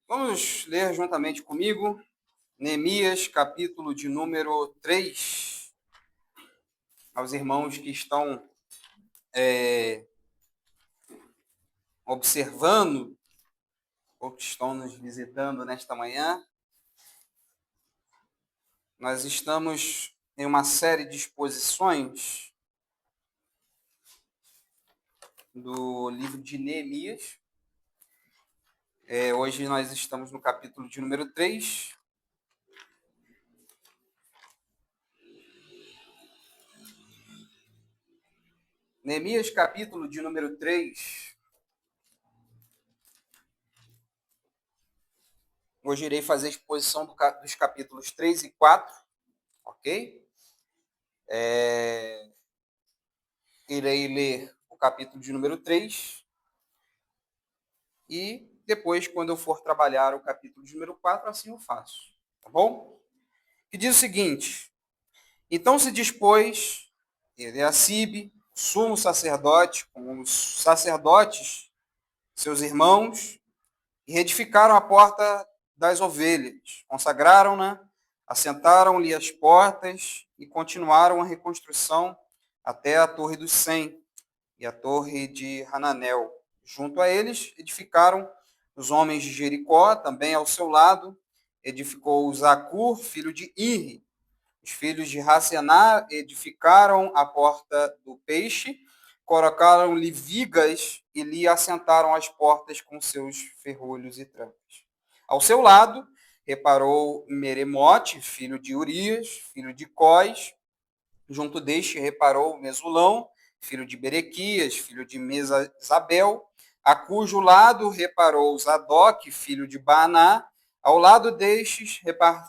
Vamos ler juntamente comigo Neemias, capítulo de número 3. Aos irmãos que estão observando ou que estão nos visitando nesta manhã, nós estamos em uma série de exposições do livro de Neemias. Hoje nós estamos no capítulo de número 3. Neemias, capítulo de número 3. Hoje irei fazer a exposição dos capítulos 3 e 4, ok? Irei ler o capítulo de número 3 e depois, quando eu for trabalhar o capítulo de número 4, assim eu faço, tá bom? Que diz o seguinte: então se dispôs Eliacibe, sumo sacerdote, com os sacerdotes, seus irmãos, e reedificaram a porta das ovelhas, consagraram-na, assentaram-lhe as portas e continuaram a reconstrução até a Torre dos 100 e a Torre de Hananel. Junto a eles edificaram os homens de Jericó, também ao seu lado edificou Zacur, filho de Irri. Os filhos de Racená edificaram a porta do peixe, colocaram-lhe vigas e lhe assentaram as portas com seus ferrolhos e trancas. Ao seu lado reparou Meremote, filho de Urias, filho de Cós. Junto deste reparou Mesulão, filho de Berequias, filho de Mesazabel, a cujo lado reparou Zadok, filho de Baaná. Ao lado destes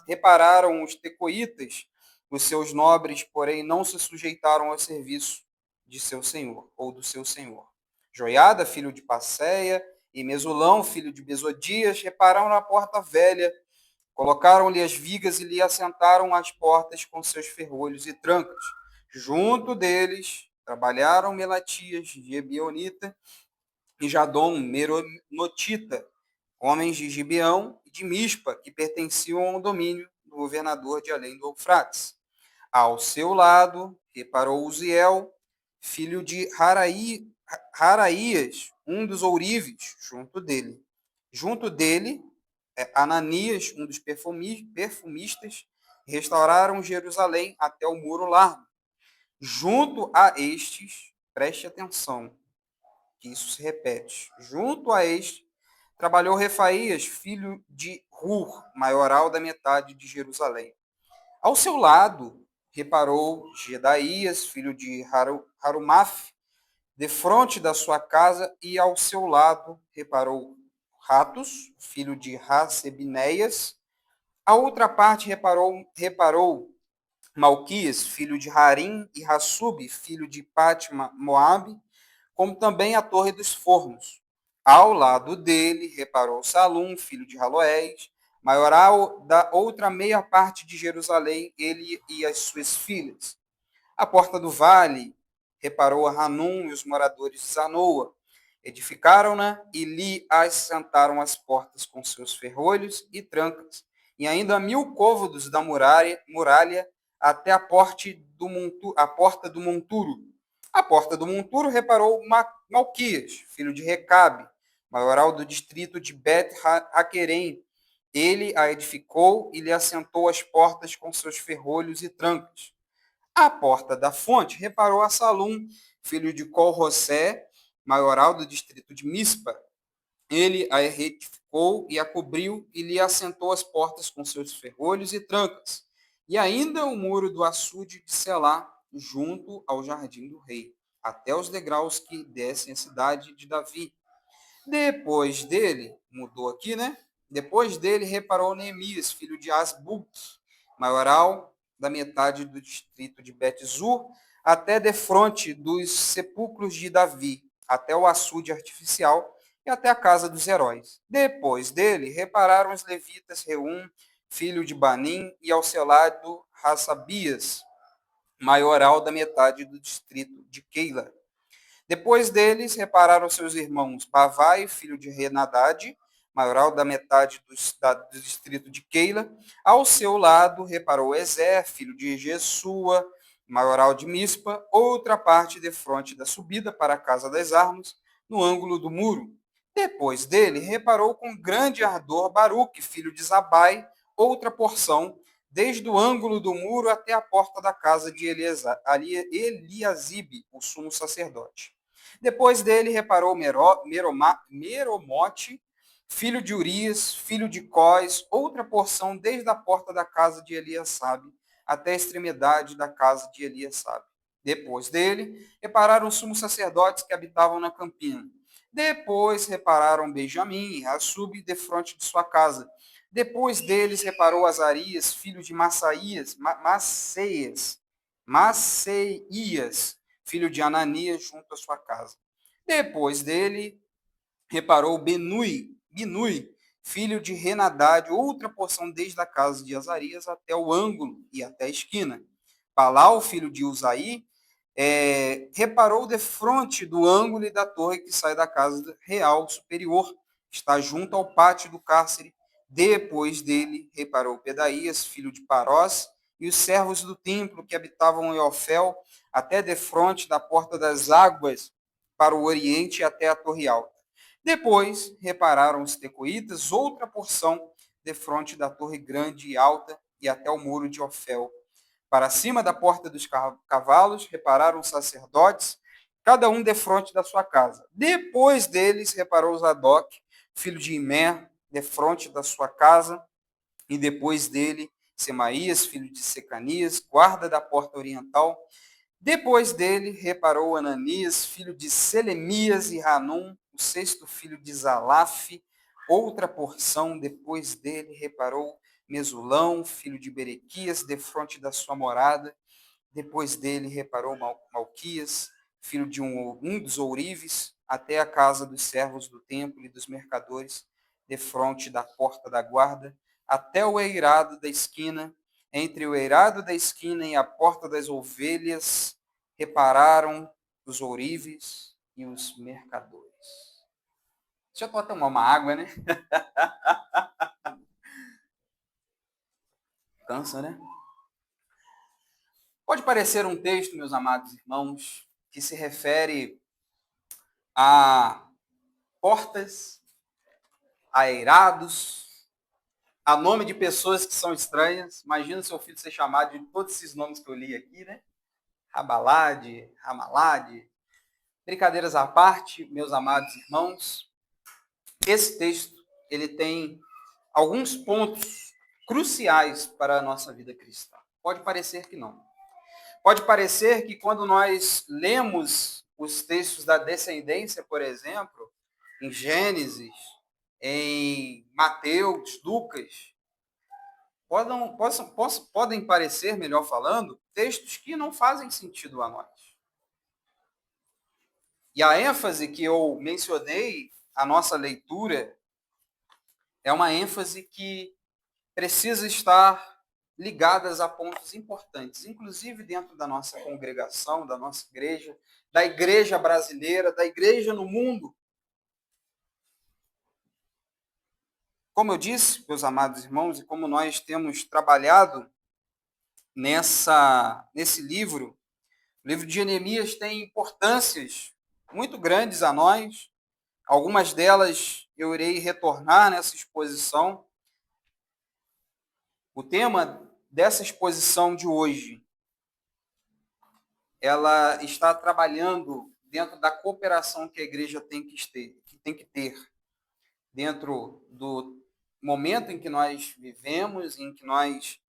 repararam os tecoitas. Os seus nobres, porém, não se sujeitaram ao serviço de seu senhor, ou do seu senhor. Joiada, filho de Passeia, e Mesulão, filho de Besodias, repararam na porta velha. Colocaram-lhe as vigas e lhe assentaram as portas com seus ferrolhos e trancas. Junto deles trabalharam Melatias, Gebionita, e Jadom, Meronotita, homens de Gibeão e de Mispa, que pertenciam ao domínio do governador de além do Eufrates. Ao seu lado reparou Uziel, filho de Haraías, um dos ourives, junto dele. Junto dele, Ananias, um dos perfumistas, restauraram Jerusalém até o muro largo. Junto a estes, preste atenção, que isso se repete. Junto a este, trabalhou Refaías, filho de Hur, maioral da metade de Jerusalém. Ao seu lado, reparou Gedaías, filho de Harumaf, defronte da sua casa, e ao seu lado reparou Ratus, filho de Hasebineias. A outra parte reparou Malquias, filho de Harim, e Hassub, filho de Pátima, Moabe, como também a Torre dos Fornos. Ao lado dele reparou Salum, filho de Haloés, maioral da outra meia parte de Jerusalém, ele e as suas filhas. A porta do vale reparou a Hanum e os moradores de Zanoa. Edificaram-na e lhe assentaram as portas com seus ferrolhos e trancas, e ainda 1000 côvados da muralha até a porta do monturo. A porta do monturo reparou Malquias, filho de Recabe, maioral do distrito de Bet-Haquerem. Ele a edificou e lhe assentou as portas com seus ferrolhos e trancas. A porta da fonte reparou a Salum, filho de Col-Rossé, maioral do distrito de Mispa. Ele a retificou e a cobriu e lhe assentou as portas com seus ferrolhos e trancas. E ainda o muro do açude de Selá, junto ao jardim do rei, até os degraus que descem a cidade de Davi. Depois dele, mudou aqui, né? Depois dele reparou Neemias, filho de Asbuk, maioral da metade do distrito de Bet-Zur, até defronte dos sepulcros de Davi, até o açude artificial e até a casa dos heróis. Depois dele, repararam os levitas Reum, filho de Banim, e ao seu lado Hassabias, maioral da metade do distrito de Keila. Depois deles, repararam seus irmãos Bavai, filho de Renadade, maioral da metade do distrito de Keila. Ao seu lado reparou Ezer, filho de Jesua, maioral de Mispa, outra parte defronte da subida para a casa das armas, no ângulo do muro. Depois dele, reparou com grande ardor Baruque, filho de Zabai, outra porção, desde o ângulo do muro até a porta da casa de Eliasibe, o sumo sacerdote. Depois dele, reparou Meromote, filho de Urias, filho de Cós, outra porção desde a porta da casa de Eliasabe até a extremidade da casa de Eliasabe. Depois dele, repararam os sumos sacerdotes que habitavam na campina. Depois repararam Benjamim e Rassub defronte de sua casa. Depois deles reparou Azarias, filho de Maceias, filho de Ananias, junto à sua casa. Depois dele reparou Binui, filho de Renadade, outra porção desde a casa de Azarias até o ângulo e até a esquina. Palau, filho de Uzaí, reparou defronte do ângulo e da torre que sai da casa real superior, está junto ao pátio do cárcere. Depois dele, reparou Pedaías, filho de Parós, e os servos do templo que habitavam em Ofel, até defronte da porta das águas, para o oriente e até a torre alta. Depois, repararam os tecoítas, outra porção, defronte da torre grande e alta, e até o muro de Ofel. Para cima da porta dos cavalos, repararam os sacerdotes, cada um defronte da sua casa. Depois deles, reparou Zadok, filho de Imer, defronte da sua casa, e depois dele, Semaías, filho de Secanias, guarda da porta oriental. Depois dele, reparou Ananias, filho de Selemias e Hanum, o sexto filho de Zalaf, outra porção. Depois dele, reparou Mesulão, filho de Berequias, defronte da sua morada. Depois dele, reparou Malquias, filho de um dos ourives, até a casa dos servos do templo e dos mercadores, defronte da porta da guarda, até o eirado da esquina. Entre o eirado da esquina e a porta das ovelhas, repararam os ourives e os mercadores. Deixa eu tomar uma água, né? Cansa, né? Pode parecer um texto, meus amados irmãos, que se refere a portas, a eirados, a nome de pessoas que são estranhas. Imagina seu filho ser chamado de todos esses nomes que eu li aqui, né? Rabalade, Ramalade. Brincadeiras à parte, meus amados irmãos, esse texto ele tem alguns pontos cruciais para a nossa vida cristã. Pode parecer que não. Pode parecer que quando nós lemos os textos da descendência, por exemplo, em Gênesis, em Mateus, Lucas, podem parecer, melhor falando, textos que não fazem sentido a nós. E a ênfase que eu mencionei, a nossa leitura, é uma ênfase que precisa estar ligadas a pontos importantes, inclusive dentro da nossa congregação, da nossa igreja, da igreja brasileira, da igreja no mundo. Como eu disse, meus amados irmãos, e como nós temos trabalhado nesse livro, o livro de Jeremias tem importâncias muito grandes a nós. Algumas delas eu irei retornar nessa exposição. O tema dessa exposição de hoje, ela está trabalhando dentro da cooperação que a igreja tem que ter dentro do momento em que nós vivemos, em que nós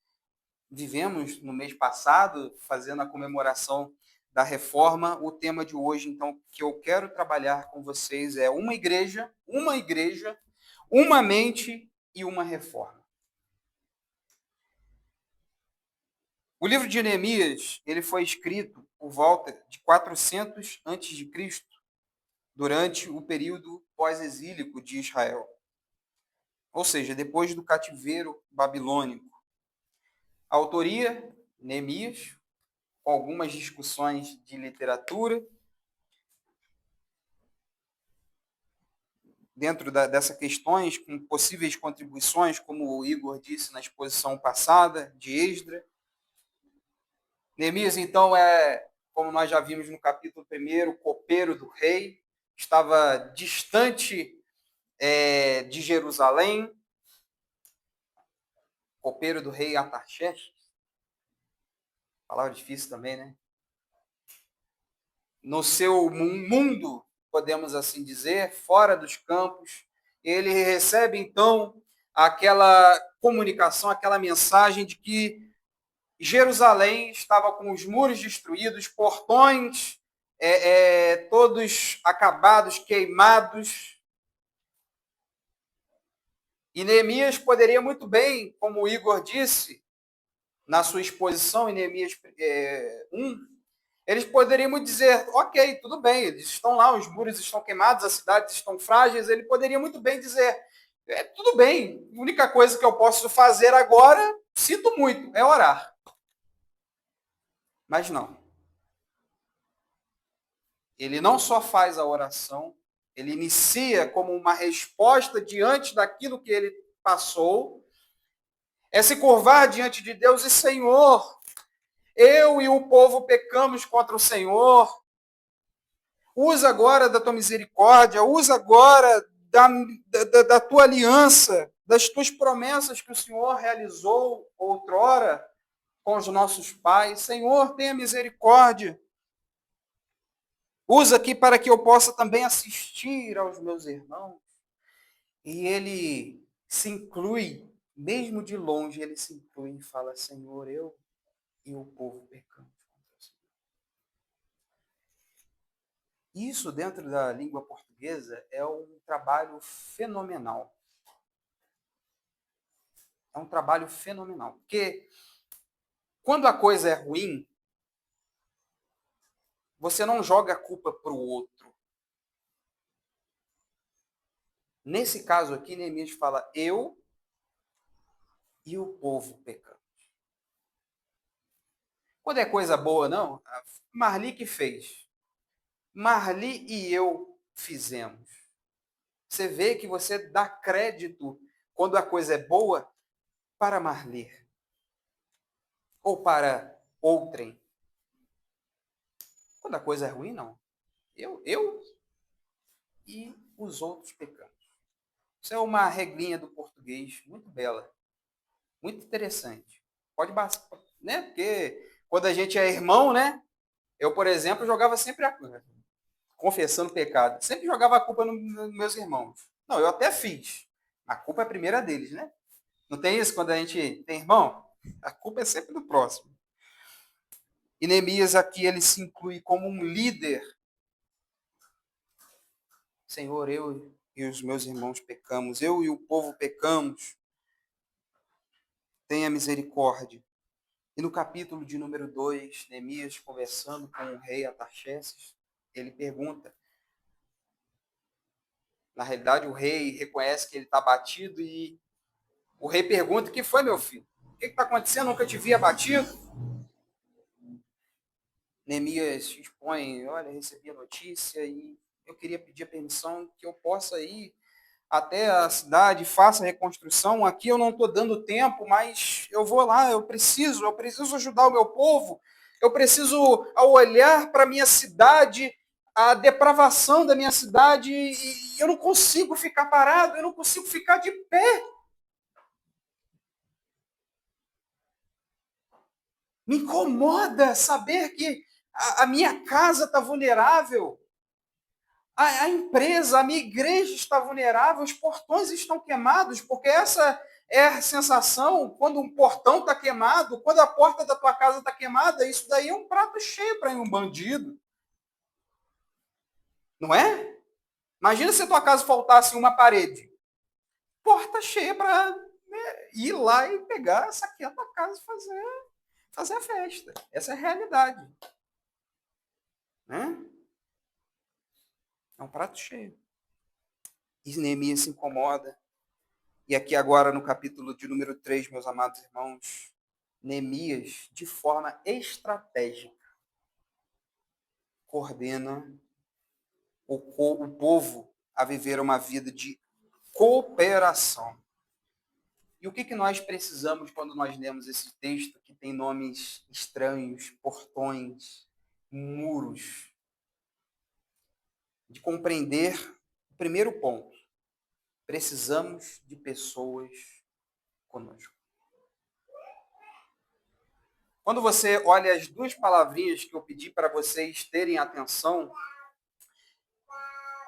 vivemos no mês passado, fazendo a comemoração da reforma. O tema de hoje, então, que eu quero trabalhar com vocês é uma igreja, uma mente e uma reforma. O livro de Jeremias, ele foi escrito por volta de 400 a.C., durante o período pós-exílico de Israel. Ou seja, depois do cativeiro babilônico. A autoria, Neemias, com algumas discussões de literatura. dentro dessas questões, com possíveis contribuições, como o Igor disse na exposição passada, de Esdra. Neemias, então, como nós já vimos no capítulo 1, copeiro do rei, estava distante de Jerusalém, copeiro do rei Artaxerxes. Palavra difícil também, né? No seu mundo, podemos assim dizer, fora dos campos, ele recebe então aquela comunicação, aquela mensagem de que Jerusalém estava com os muros destruídos, portões todos acabados, queimados. E Neemias poderia muito bem, como o Igor disse na sua exposição em Neemias 1, eles poderiam dizer, ok, tudo bem, eles estão lá, os muros estão queimados, as cidades estão frágeis, ele poderia muito bem dizer, tudo bem, a única coisa que eu posso fazer agora, sinto muito, é orar. Mas não. Ele não só faz a oração, ele inicia como uma resposta diante daquilo que ele passou, é se curvar diante de Deus e Senhor, eu e o povo pecamos contra o Senhor, usa agora da tua misericórdia, usa agora da tua aliança, das tuas promessas que o Senhor realizou outrora com os nossos pais. Senhor, tenha misericórdia. Usa aqui para que eu possa também assistir aos meus irmãos. E ele se inclui, mesmo de longe, ele se inclui e fala, Senhor, eu e o povo pecamos. Isso, dentro da língua portuguesa, é um trabalho fenomenal. É um trabalho fenomenal. Porque quando a coisa é ruim, você não joga a culpa para o outro. Nesse caso aqui, Neemias fala, eu e o povo pecamos. Quando é coisa boa, não, Marli que fez. Marli e eu fizemos. Você vê que você dá crédito, quando a coisa é boa, para Marli. Ou para outrem. Quando a coisa é ruim, não. Eu e os outros pecamos. Isso é uma regrinha do português muito bela. Muito interessante. Pode bastar, né? Porque quando a gente é irmão, né? Eu, por exemplo, jogava sempre a culpa, confessando pecado. Sempre jogava a culpa nos meus irmãos. Não, eu até fiz. A culpa é a primeira deles, né? Não tem isso quando a gente tem irmão? A culpa é sempre do próximo. E Neemias aqui, ele se inclui como um líder. Senhor, eu e os meus irmãos pecamos. Eu e o povo pecamos. Tenha misericórdia. E no capítulo de número 2, Neemias conversando com o rei Artaxerxes, ele pergunta. Na realidade, o rei reconhece que ele está abatido e o rei pergunta, o que foi, meu filho? O que está acontecendo? Nunca te vi abatido. Neemias expõe, olha, recebi a notícia e eu queria pedir a permissão que eu possa ir até a cidade, faça a reconstrução. Aqui eu não estou dando tempo, mas eu vou lá, eu preciso ajudar o meu povo. Eu preciso, ao olhar para a minha cidade, a depravação da minha cidade, e eu não consigo ficar parado, eu não consigo ficar de pé. Me incomoda saber que a minha casa está vulnerável. A empresa, a minha igreja está vulnerável, os portões estão queimados, porque essa é a sensação quando um portão está queimado, quando a porta da tua casa está queimada, isso daí é um prato cheio para um bandido. Não é? Imagina se a tua casa faltasse uma parede. Porta cheia para ir lá e pegar, saquear a tua casa e fazer a festa. Essa é a realidade. Né? É um prato cheio. E Neemias se incomoda. E aqui agora no capítulo de número 3, meus amados irmãos, Neemias, de forma estratégica, coordena o povo a viver uma vida de cooperação. E o que nós precisamos quando nós lemos esse texto que tem nomes estranhos, portões, muros? De compreender o primeiro ponto. Precisamos de pessoas conosco. Quando você olha as duas palavrinhas que eu pedi para vocês terem atenção,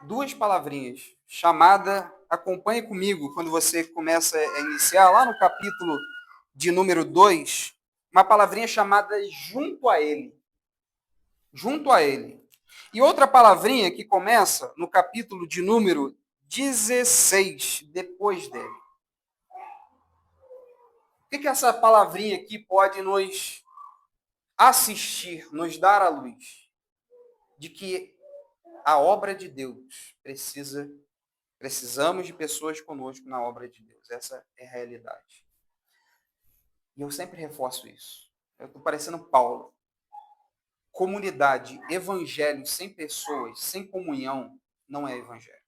duas palavrinhas, chamada, acompanhe comigo, quando você começa a iniciar, lá no capítulo de número 2, uma palavrinha chamada junto a ele. Junto a ele. E outra palavrinha que começa no capítulo de número 16, depois dele. O que essa palavrinha aqui pode nos assistir, nos dar a luz? De que a obra de Deus precisamos de pessoas conosco na obra de Deus. Essa é a realidade. E eu sempre reforço isso. Eu estou parecendo Paulo. Comunidade, evangelho sem pessoas, sem comunhão, não é evangelho.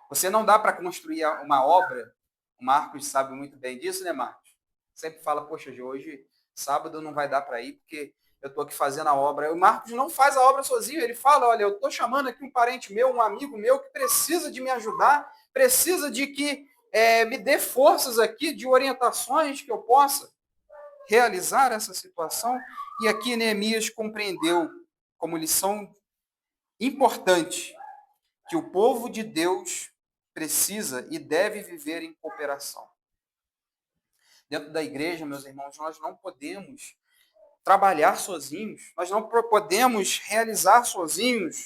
Você não dá para construir uma obra, o Marcos sabe muito bem disso, né, Marcos? Sempre fala, poxa, hoje, sábado, não vai dar para ir, porque eu estou aqui fazendo a obra. O Marcos não faz a obra sozinho, ele fala, olha, eu estou chamando aqui um parente meu, um amigo meu, que precisa de me ajudar, precisa de que me dê forças aqui, de orientações que eu possa realizar essa situação. E aqui Neemias compreendeu como lição importante que o povo de Deus precisa e deve viver em cooperação. Dentro da igreja, meus irmãos, nós não podemos trabalhar sozinhos, nós não podemos realizar sozinhos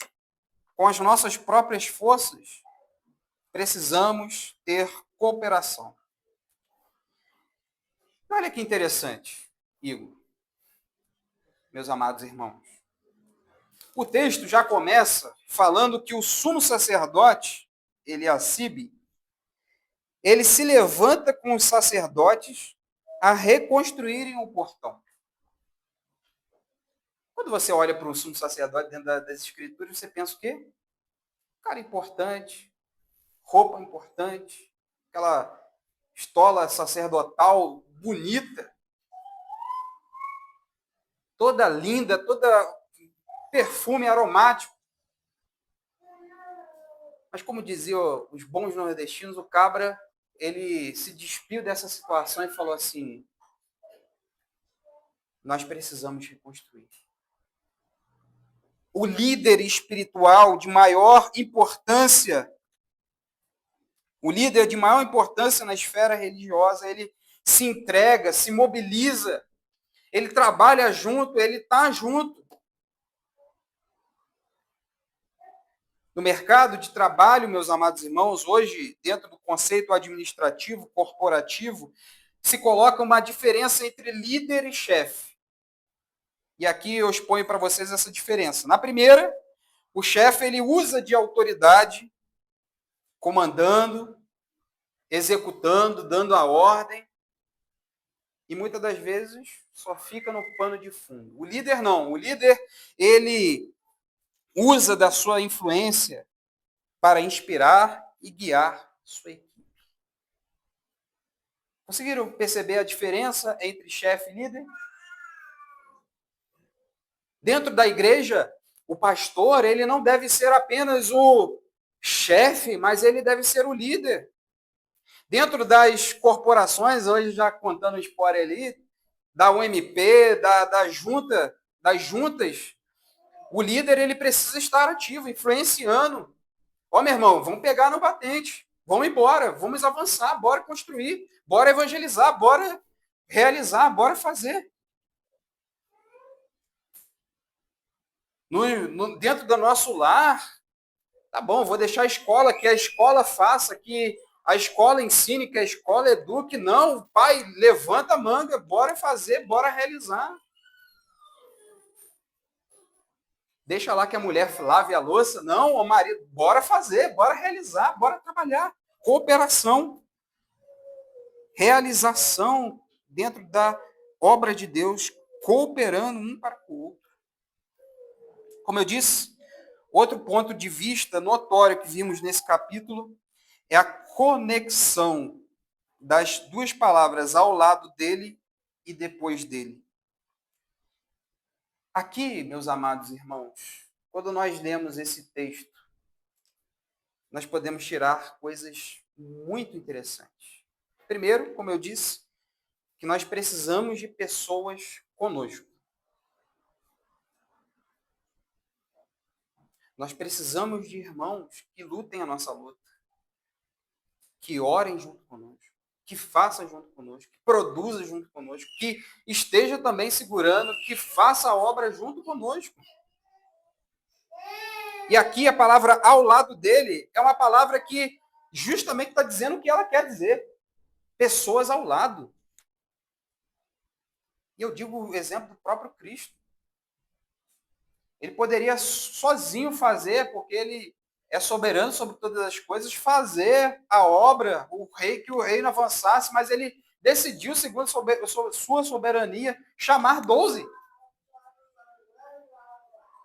com as nossas próprias forças. Precisamos ter cooperação. Olha que interessante, Igor, meus amados irmãos. O texto já começa falando que o sumo sacerdote, Eliacibe, ele se levanta com os sacerdotes a reconstruírem o portão. Quando você olha para o sumo sacerdote dentro das escrituras, você pensa o quê? Cara importante, roupa importante, aquela estola sacerdotal bonita, toda linda, toda perfume aromático. Mas como diziam os bons nordestinos, o cabra, ele se despiu dessa situação e falou assim, nós precisamos reconstruir. O líder espiritual de maior importância, o líder de maior importância na esfera religiosa, ele se entrega, se mobiliza, ele trabalha junto, ele está junto. No mercado de trabalho, meus amados irmãos, hoje, dentro do conceito administrativo, corporativo, se coloca uma diferença entre líder e chefe. E aqui eu exponho para vocês essa diferença. Na primeira, o chefe ele usa de autoridade, comandando, executando, dando a ordem, e muitas das vezes só fica no pano de fundo. O líder não. O líder, ele usa da sua influência para inspirar e guiar sua equipe. Conseguiram perceber a diferença entre chefe e líder? Dentro da igreja, o pastor, ele não deve ser apenas o chefe, mas ele deve ser o líder. Dentro das corporações, hoje já contando o spoiler ali, da UMP, das juntas, o líder ele precisa estar ativo, influenciando. Ó, meu irmão, vamos pegar no batente, vamos embora, vamos avançar, bora construir, bora evangelizar, bora realizar, bora fazer. Dentro do nosso lar, tá bom, vou deixar a escola, que a escola faça, que a escola ensine, que a escola eduque. Não, pai, levanta a manga, bora fazer, bora realizar. Deixa lá que a mulher lave a louça. Não, o marido, bora fazer, bora realizar, bora trabalhar. Cooperação. Realização dentro da obra de Deus, cooperando um para o outro. Como eu disse, Outro ponto de vista notório que vimos nesse capítulo é a conexão das duas palavras ao lado dele e depois dele. Aqui, meus amados irmãos, quando nós lemos esse texto, nós podemos tirar coisas muito interessantes. Primeiro, como eu disse, que nós precisamos de pessoas conosco. Nós precisamos de irmãos que lutem a nossa luta, que orem junto conosco, que façam junto conosco, que produzam junto conosco, que esteja também segurando, que faça a obra junto conosco. E aqui a palavra ao lado dele é uma palavra que justamente está dizendo o que ela quer dizer. Pessoas ao lado. E eu digo o exemplo do próprio Cristo. Ele poderia sozinho fazer, porque ele é soberano sobre todas as coisas, fazer a obra, que o reino avançasse, mas ele decidiu, segundo sua soberania, chamar 12.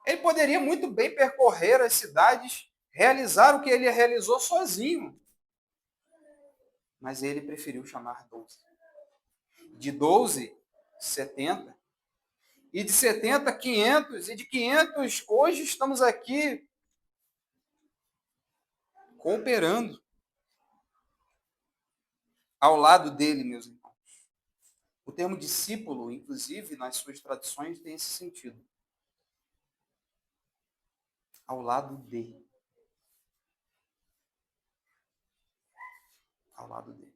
Ele poderia muito bem percorrer as cidades, realizar o que ele realizou sozinho. Mas ele preferiu chamar 12. De 12, 70. E de 70, 500. E de 500, hoje estamos aqui cooperando ao lado dele, meus irmãos. O termo discípulo, inclusive, nas suas traduções, tem esse sentido. Ao lado dele. Ao lado dele.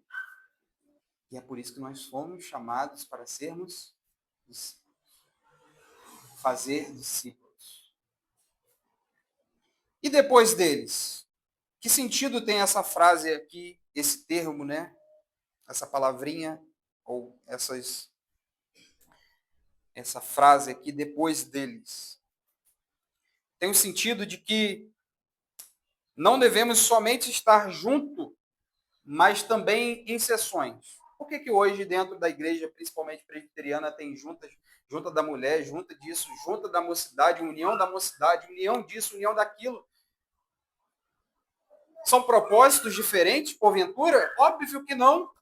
E é por isso que nós fomos chamados para sermos discípulos. Fazer discípulos. E depois deles? Que sentido tem essa frase aqui, esse termo, né? Essa palavrinha, ou essa frase aqui, depois deles? Tem o sentido de que não devemos somente estar junto, mas também em sessões. Por que hoje dentro da igreja, principalmente presbiteriana, tem junta da mulher, junta disso, junta da mocidade, união disso, união daquilo? São propósitos diferentes, porventura? Óbvio que não.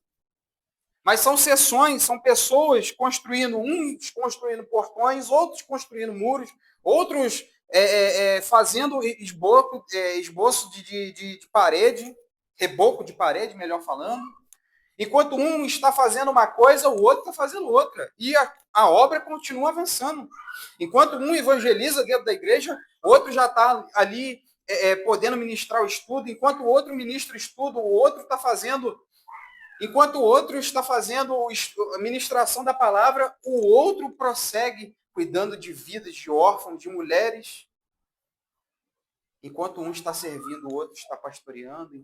Mas são sessões, são pessoas construindo, uns construindo portões, outros construindo muros, outros fazendo esboço de parede, reboco de parede, melhor falando. Enquanto um está fazendo uma coisa, o outro está fazendo outra. E a obra continua avançando. Enquanto um evangeliza dentro da igreja, o outro já está ali podendo ministrar o estudo. Enquanto o outro ministra o estudo, o outro está fazendo... Enquanto o outro está fazendo a ministração da palavra, o outro prossegue cuidando de vidas de órfãos, de mulheres. Enquanto um está servindo, o outro está pastoreando.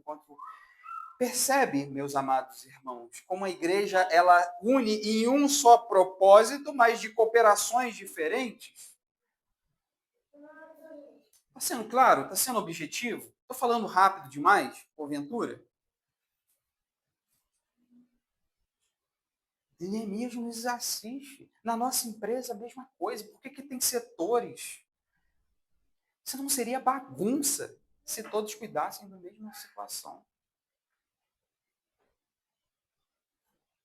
Percebe, meus amados irmãos, como a igreja ela une em um só propósito, mas de cooperações diferentes? Está sendo claro? Está sendo objetivo? Estou falando rápido demais, porventura? Neemias nos assiste. Na nossa empresa, a mesma coisa. Por que tem setores? Isso não seria bagunça se todos cuidassem da mesma situação.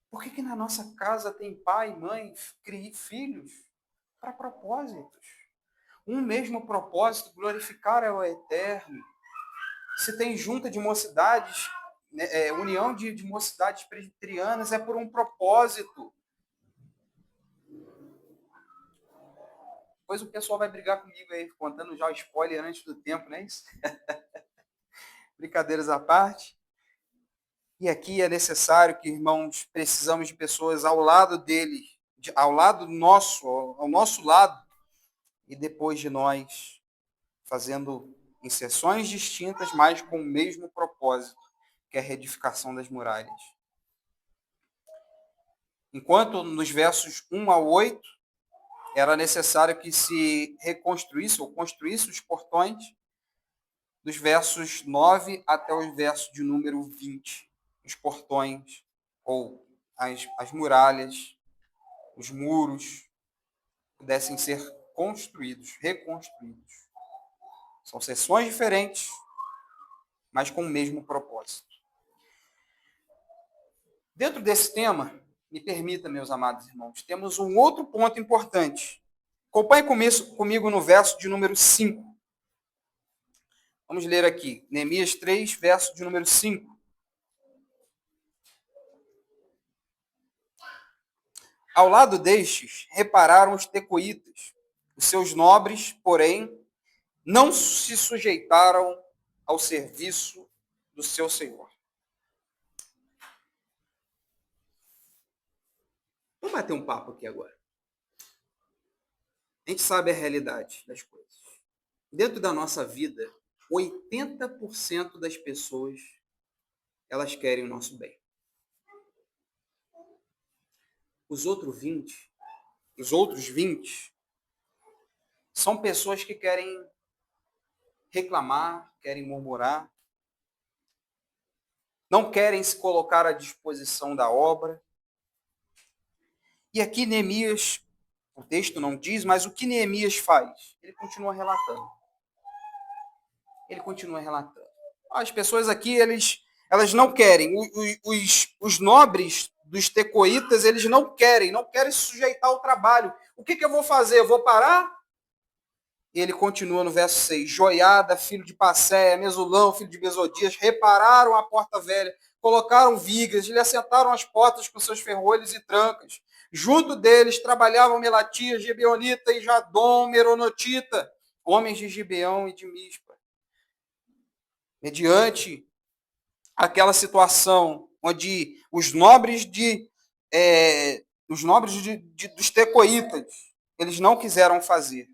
Por que na nossa casa tem pai, mãe, filhos? Para propósitos. Um mesmo propósito, glorificar ao Eterno. Se tem junta de mocidades, união de mocidades presbiterianas, é por um propósito. Depois o pessoal vai brigar comigo aí, contando já o spoiler antes do tempo, não é isso? Brincadeiras à parte. E aqui é necessário que, irmãos, precisamos de pessoas ao lado dele, ao lado nosso, ao nosso lado, e depois de nós, fazendo em sessões distintas, mas com o mesmo propósito, que é a reedificação das muralhas. Enquanto nos versos 1 ao 8, era necessário que se reconstruísse ou construísse os portões, dos versos 9 até os versos de número 20, os portões, ou as muralhas, os muros, pudessem ser construídos, reconstruídos. São sessões diferentes, mas com o mesmo propósito. Dentro desse tema, me permita, meus amados irmãos, temos um outro ponto importante. Acompanhe comigo no verso de número 5. Vamos ler aqui, Neemias 3, verso de número 5. Ao lado destes, repararam os tecoitas. Os seus nobres, porém, não se sujeitaram ao serviço do seu senhor. Vamos bater um papo aqui agora. A gente sabe a realidade das coisas. Dentro da nossa vida, 80% das pessoas, elas querem o nosso bem. Os outros 20 são pessoas que querem reclamar, querem murmurar, não querem se colocar à disposição da obra. E aqui Neemias, o texto não diz, mas o que Neemias faz? Ele continua relatando. As pessoas aqui, elas não querem. Os nobres dos tecoitas, eles não querem se sujeitar ao trabalho. O que eu vou fazer? Eu vou parar? E ele continua no verso 6. Joiada, filho de Passéia, Mesulão, filho de Besodias, repararam a porta velha, colocaram vigas, lhe assentaram as portas com seus ferrolhos e trancas. Junto deles trabalhavam Melatias, Gibeonita e Jadom, Meronotita, homens de Gibeão e de Mispa. Mediante aquela situação onde os nobres dos tecoitas, eles não quiseram fazer.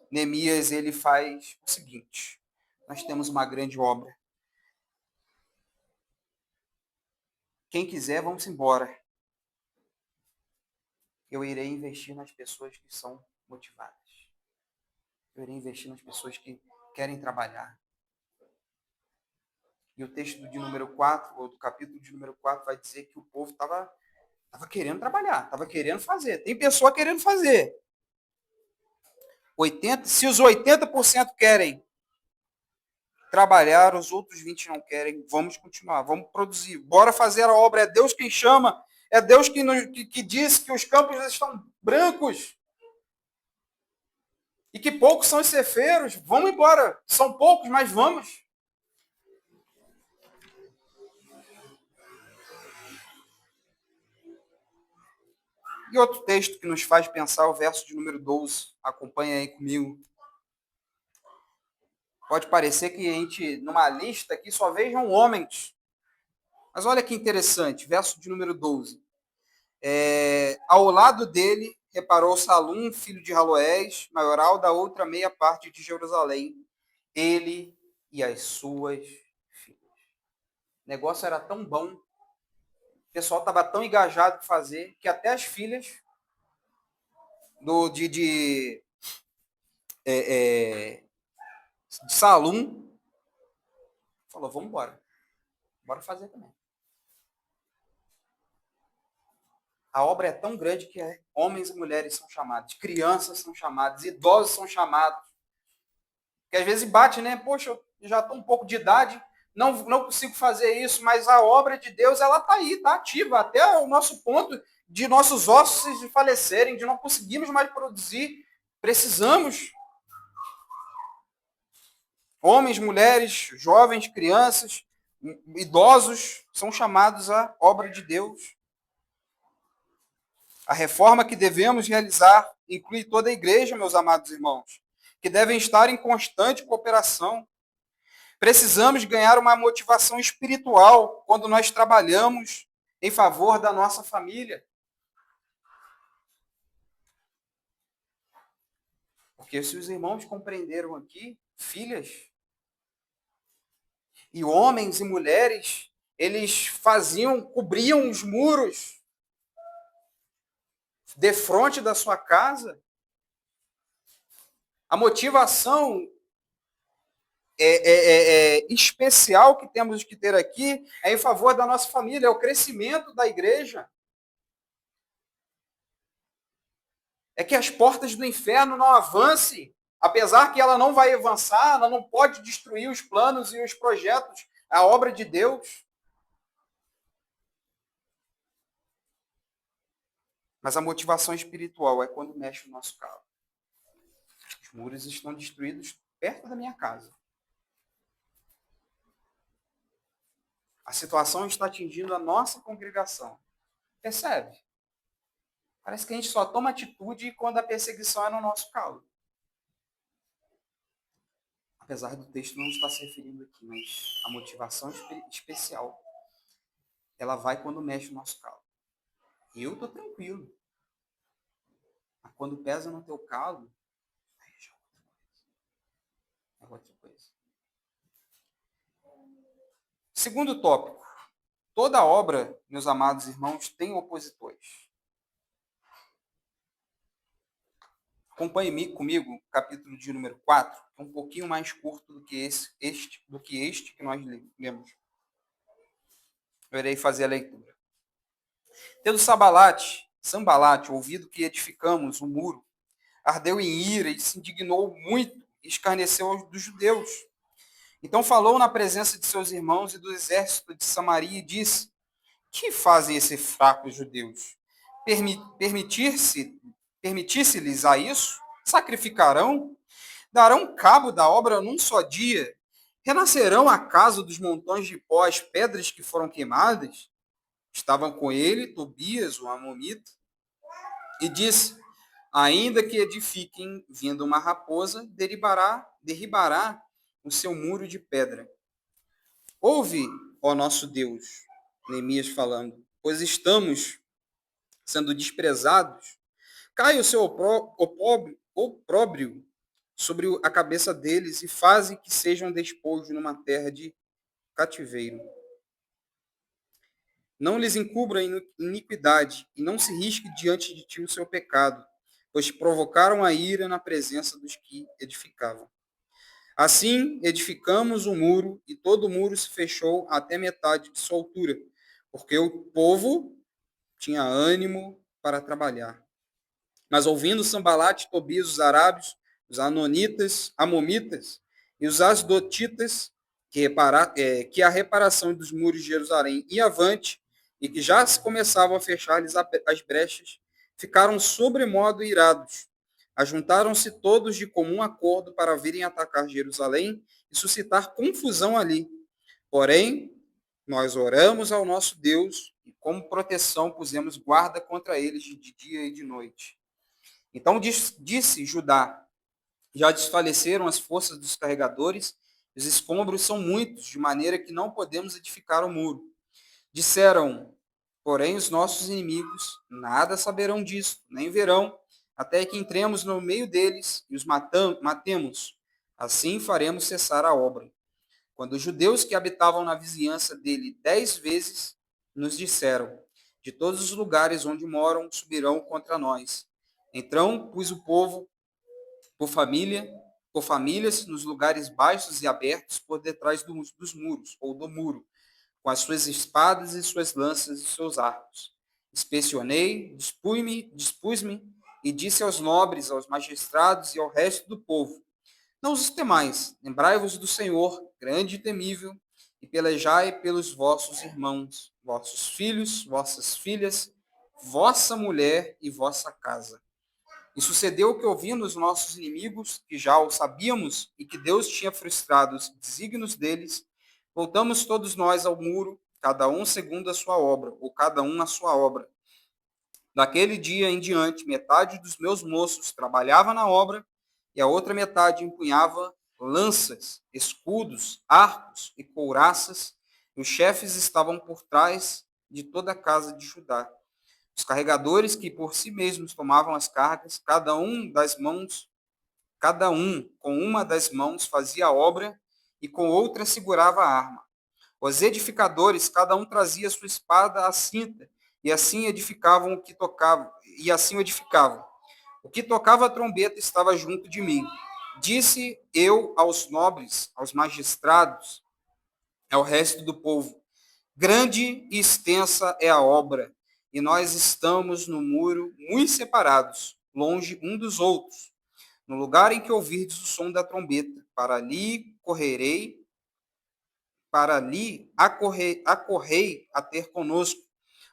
Neemias, ele faz o seguinte: nós temos uma grande obra. Quem quiser, vamos embora. Eu irei investir nas pessoas que são motivadas. Eu irei investir nas pessoas que querem trabalhar. E o texto de número 4, ou do capítulo de número 4, vai dizer que o povo estava querendo trabalhar, estava querendo fazer. Tem pessoa querendo fazer. Se os 80% querem trabalhar, os outros 20% não querem, vamos continuar, vamos produzir. Bora fazer a obra. É Deus quem chama. É Deus que diz que os campos estão brancos. E que poucos são os cefeiros. Vamos embora. São poucos, mas vamos. E outro texto que nos faz pensar, o verso de número 12. Acompanha aí comigo. Pode parecer que a gente, numa lista aqui, só vejam homens. Mas olha que interessante, verso de número 12. Ao lado dele, reparou Salum, filho de Haloés, maioral da outra meia parte de Jerusalém, ele e as suas filhas. O negócio era tão bom, o pessoal estava tão engajado em fazer, que até as filhas de Salum falou, vamos embora. Bora fazer também. A obra é tão grande que homens e mulheres são chamados, crianças são chamadas, idosos são chamados. Porque às vezes bate, né? Poxa, eu já estou um pouco de idade, não consigo fazer isso, mas a obra de Deus, ela está aí, está ativa, até o nosso ponto de nossos ossos de falecerem, de não conseguirmos mais produzir. Precisamos. Homens, mulheres, jovens, crianças, idosos são chamados à obra de Deus. A reforma que devemos realizar inclui toda a igreja, meus amados irmãos, que devem estar em constante cooperação. Precisamos ganhar uma motivação espiritual quando nós trabalhamos em favor da nossa família. Porque se os irmãos compreenderam aqui, filhas e homens e mulheres, eles cobriam os muros de frente da sua casa. A motivação especial que temos que ter aqui é em favor da nossa família, é o crescimento da igreja. É que as portas do inferno não avancem Apesar que ela não vai avançar, ela não pode destruir os planos e os projetos, a obra de Deus. Mas a motivação espiritual é quando mexe o nosso carro. Os muros estão destruídos perto da minha casa. A situação está atingindo a nossa congregação. Percebe? Parece que a gente só toma atitude quando a perseguição é no nosso calo. Apesar do texto não estar se referindo aqui, mas a motivação especial, ela vai quando mexe o nosso calo. E eu estou tranquilo. Mas quando pesa no teu calo, aí já é outra coisa. Segundo tópico. Toda obra, meus amados irmãos, tem opositores. Acompanhe comigo o capítulo de número 4, que é um pouquinho mais curto do que este que nós lemos. Eu irei fazer a leitura. Tendo Sambalate, ouvido que edificamos o muro, ardeu em ira e se indignou muito e escarneceu dos judeus. Então falou na presença de seus irmãos e do exército de Samaria e disse: que fazem esses fracos judeus? Permitisse-lhes a isso? Sacrificarão? Darão cabo da obra num só dia? Renascerão acaso dos montões de pó as pedras que foram queimadas? Estavam com ele Tobias, o amomita, e disse: ainda que edifiquem, vindo uma raposa, derribará o seu muro de pedra. Ouve, ó nosso Deus, Neemias falando, pois estamos sendo desprezados. Cai o seu opróbrio sobre a cabeça deles e faze que sejam despojos numa terra de cativeiro. Não lhes encubra iniquidade e não se risque diante de ti o seu pecado, pois provocaram a ira na presença dos que edificavam. Assim edificamos o muro e todo o muro se fechou até metade de sua altura, porque o povo tinha ânimo para trabalhar. Mas ouvindo Sambalate, Tobias, os arábios, os amomitas e os asdotitas, que a reparação dos muros de Jerusalém ia avante, e que já se começavam a fechar-lhes as brechas, ficaram sobremodo irados. Ajuntaram-se todos de comum acordo para virem atacar Jerusalém e suscitar confusão ali. Porém, nós oramos ao nosso Deus e, como proteção, pusemos guarda contra eles de dia e de noite. Então disse Judá: já desfaleceram as forças dos carregadores, os escombros são muitos, de maneira que não podemos edificar o muro. Disseram, porém, os nossos inimigos nada saberão disso, nem verão, até que entremos no meio deles e os matemos. Assim faremos cessar a obra. Quando os judeus que habitavam na vizinhança dele 10 vezes nos disseram: de todos os lugares onde moram subirão contra nós. Então pus o povo por famílias nos lugares baixos e abertos por detrás dos muros, ou do muro, com as suas espadas e suas lanças e seus arcos. Inspecionei, dispus-me e disse aos nobres, aos magistrados e ao resto do povo: não os temais, lembrai-vos do Senhor, grande e temível, e pelejai pelos vossos irmãos, vossos filhos, vossas filhas, vossa mulher e vossa casa. E sucedeu que, ouvindo os nossos inimigos, que já o sabíamos, e que Deus tinha frustrado os desígnios deles, voltamos todos nós ao muro, cada um segundo a sua obra, ou cada um a sua obra. Daquele dia em diante, metade dos meus moços trabalhava na obra, e a outra metade empunhava lanças, escudos, arcos e couraças, e os chefes estavam por trás de toda a casa de Judá. Os carregadores que por si mesmos tomavam as cargas, cada um com uma das mãos fazia a obra e com outra segurava a arma. Os edificadores, cada um trazia sua espada à cinta, e assim edificavam o que tocava, e assim o edificavam. O que tocava a trombeta estava junto de mim. Disse eu aos nobres, aos magistrados, ao resto do povo: grande e extensa é a obra, e nós estamos no muro muito separados, longe um dos outros. no lugar em que ouvirdes o som da trombeta, para ali correrei, para ali acorrei a ter conosco.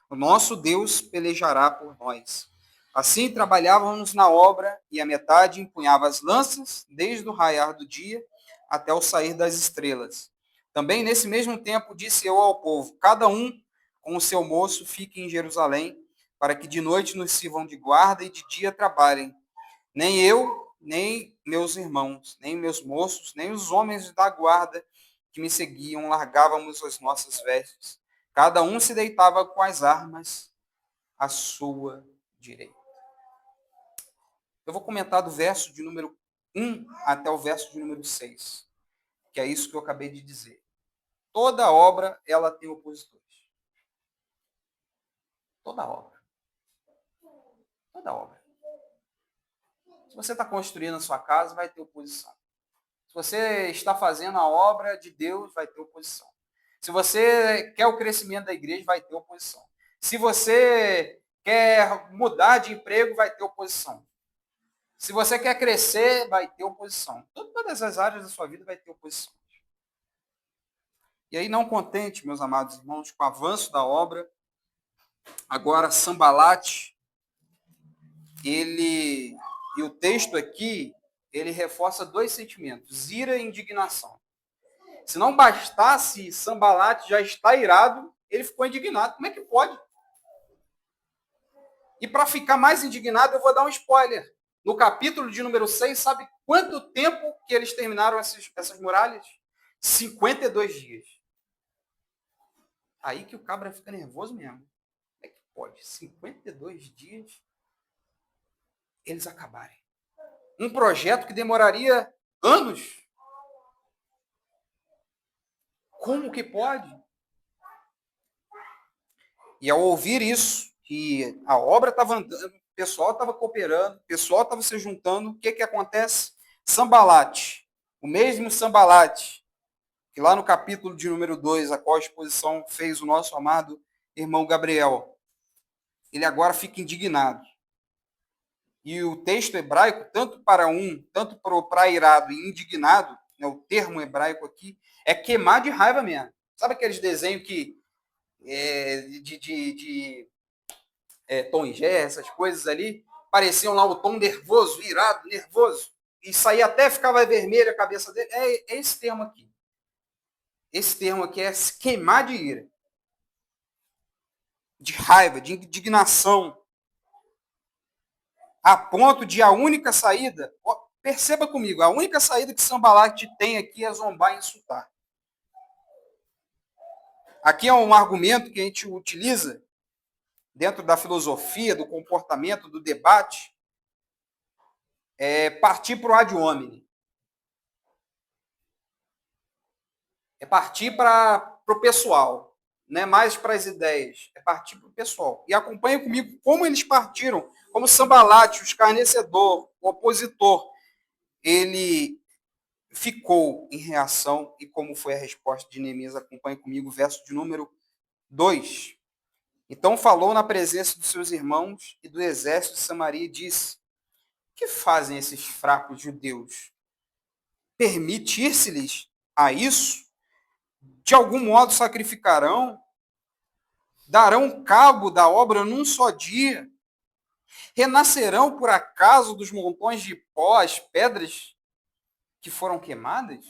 O nosso Deus pelejará por nós. Assim trabalhávamos na obra, e a metade empunhava as lanças, desde o raiar do dia até o sair das estrelas. Também nesse mesmo tempo disse eu ao povo: cada um com o seu moço fique em Jerusalém, para que de noite nos sirvam de guarda e de dia trabalhem. Nem eu, nem meus irmãos, nem meus moços, nem os homens da guarda que me seguiam largávamos as nossas vestes. Cada um se deitava com as armas à sua direita. Eu vou comentar do verso de número 1 até o verso de número 6, que é isso que eu acabei de dizer. Toda obra, ela tem opositores. Toda obra. Toda obra. Se você está construindo a sua casa, vai ter oposição. Se você está fazendo a obra de Deus, vai ter oposição. Se você quer o crescimento da igreja, vai ter oposição. Se você quer mudar de emprego, vai ter oposição. Se você quer crescer, vai ter oposição. Todas as áreas da sua vida vai ter oposição. E aí, não contente, meus amados irmãos, com o avanço da obra, agora Sambalate, e o texto aqui, ele reforça dois sentimentos, ira e indignação. Se não bastasse Sambalate já está irado, ele ficou indignado. Como é que pode? E para ficar mais indignado, eu vou dar um spoiler. No capítulo de número 6, sabe quanto tempo que eles terminaram essas muralhas? 52 dias. Aí que o cabra fica nervoso mesmo. Como é que pode? 52 dias eles acabarem. Um projeto que demoraria anos. Como que pode? E ao ouvir isso, que a obra estava andando, o pessoal estava cooperando, o pessoal estava se juntando, o que que acontece? Sambalate, o mesmo Sambalate, que lá no capítulo de número 2, a qual exposição fez o nosso amado irmão Gabriel, ele agora fica indignado. E o texto hebraico, tanto para irado e indignado, né, o termo hebraico aqui, é queimar de raiva mesmo. Sabe aqueles desenhos que Tom e Jerry, essas coisas ali, pareciam lá o Tom nervoso, irado, nervoso, e saía até ficava vermelha a cabeça dele. É esse termo aqui. Esse termo aqui é se queimar de ira, de raiva, de indignação, a ponto de a única saída, perceba comigo, a única saída que Sambalate tem aqui é zombar e insultar. Aqui é um argumento que a gente utiliza dentro da filosofia, do comportamento, do debate, é partir para o ad hominem. É partir para o pessoal, não é mais para as ideias, é partir para o pessoal. E acompanhe comigo como eles partiram, como Sambalate, o escarnecedor, o opositor, ele ficou em reação e como foi a resposta de Neemias. Acompanhe comigo o verso de número 2. Então falou na presença dos seus irmãos e do exército de Samaria e disse: que fazem esses fracos judeus? Permitir-se-lhes a isso? De algum modo sacrificarão? Darão cabo da obra num só dia? Renascerão por acaso dos montões de pó as pedras que foram queimadas?